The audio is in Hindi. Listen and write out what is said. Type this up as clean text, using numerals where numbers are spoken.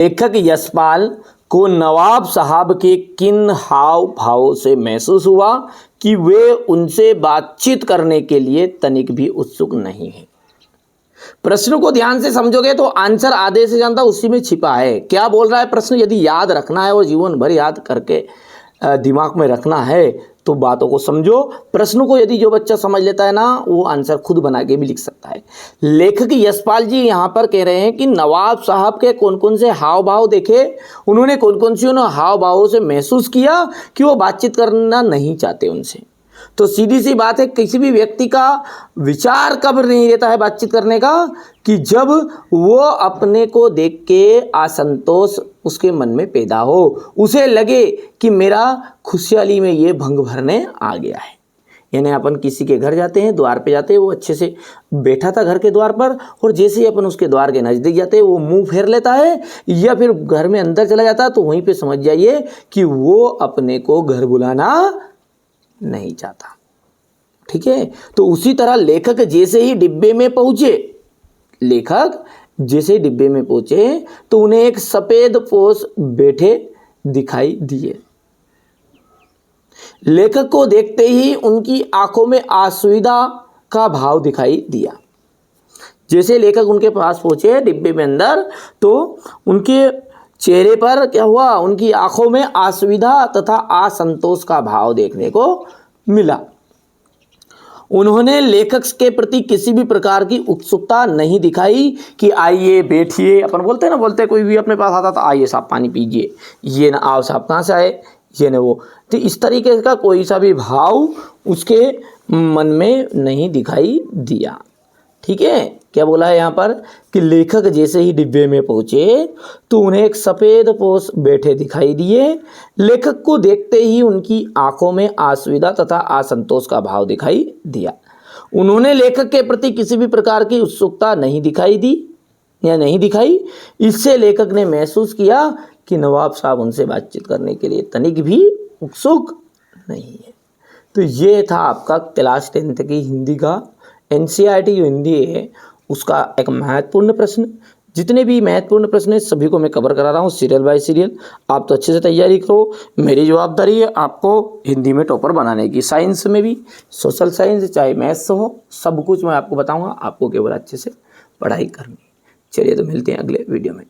लेखक यशपाल को नवाब साहब के किन हाव भावों से महसूस हुआ कि वे उनसे बातचीत करने के लिए तनिक भी उत्सुक नहीं है। प्रश्न को ध्यान से समझोगे तो आंसर आधे से ज्यादा उसी में छिपा है। क्या बोल रहा है प्रश्न? यदि याद रखना है और जीवन भर याद करके दिमाग में रखना है तो बातों को समझो। प्रश्न को यदि जो बच्चा समझ लेता है ना, वो आंसर खुद बना के भी लिख सकता है। लेखक यशपाल जी यहाँ पर कह रहे हैं कि नवाब साहब के कौन कौन से हाव भाव देखे, उन्होंने कौन कौन सी उन हाव भावों से महसूस किया कि वो बातचीत करना नहीं चाहते उनसे। तो सीधी सी बात है, किसी भी व्यक्ति का विचार कब नहीं रहता है बातचीत करने का, कि जब वो अपने को देख के असंतोष उसके मन में पैदा हो, उसे लगे कि मेरा खुशहाली में ये भंग भरने आ गया है। यानी अपन किसी के घर जाते हैं, द्वार पे जाते हैं, वो अच्छे से बैठा था घर के द्वार पर, और जैसे ही अपन उसके द्वार के नज़दीक जाते हैं वो मुंह फेर लेता है या फिर घर में अंदर चला जाता है, तो वहीं पे समझ जाइए कि वो अपने को घर बुलाना नहीं चाहता। ठीक है, तो उसी तरह लेखक जैसे ही डिब्बे में पहुंचे, तो उन्हें एक सफेद पोष बैठे दिखाई दिए। लेखक को देखते ही उनकी आंखों में असुविधा का भाव दिखाई दिया। जैसे लेखक उनके पास पहुंचे डिब्बे में अंदर, तो उनके चेहरे पर क्या हुआ, उनकी आंखों में असुविधा तथा असंतोष का भाव देखने को मिला। उन्होंने लेखक के प्रति किसी भी प्रकार की उत्सुकता नहीं दिखाई कि आइए बैठिए। अपन बोलते हैं ना, बोलते कोई भी अपने पास आता था, आइए साहब पानी पीजिए, ये ना आओ साहब कहाँ से आए, ये ना वो। तो इस तरीके का कोई सा भी भाव उसके मन में नहीं दिखाई दिया। ठीक है, क्या बोला है यहाँ पर कि लेखक जैसे ही डिब्बे में पहुंचे तो उन्हें एक सफ़ेद पोष बैठे दिखाई दिए। लेखक को देखते ही उनकी आंखों में असुविधा तथा असंतोष का भाव दिखाई दिया। उन्होंने लेखक के प्रति किसी भी प्रकार की उत्सुकता नहीं दिखाई। इससे लेखक ने महसूस किया कि नवाब साहब उनसे बातचीत करने के लिए तनिक भी उत्सुक नहीं है। तो ये था आपका क्लास 10th की हिंदी का NCERT जो हिंदी है उसका एक महत्वपूर्ण प्रश्न। जितने भी महत्वपूर्ण प्रश्न है सभी को मैं कवर करा रहा हूँ सीरियल बाय सीरियल। आप तो अच्छे से तैयारी करो, मेरी जवाबदारी है आपको हिंदी में टॉपर बनाने की। साइंस में भी, सोशल साइंस चाहे मैथ्स हो, सब कुछ मैं आपको बताऊँगा, आपको केवल अच्छे से पढ़ाई करनी। चलिए तो मिलते हैं अगले वीडियो में।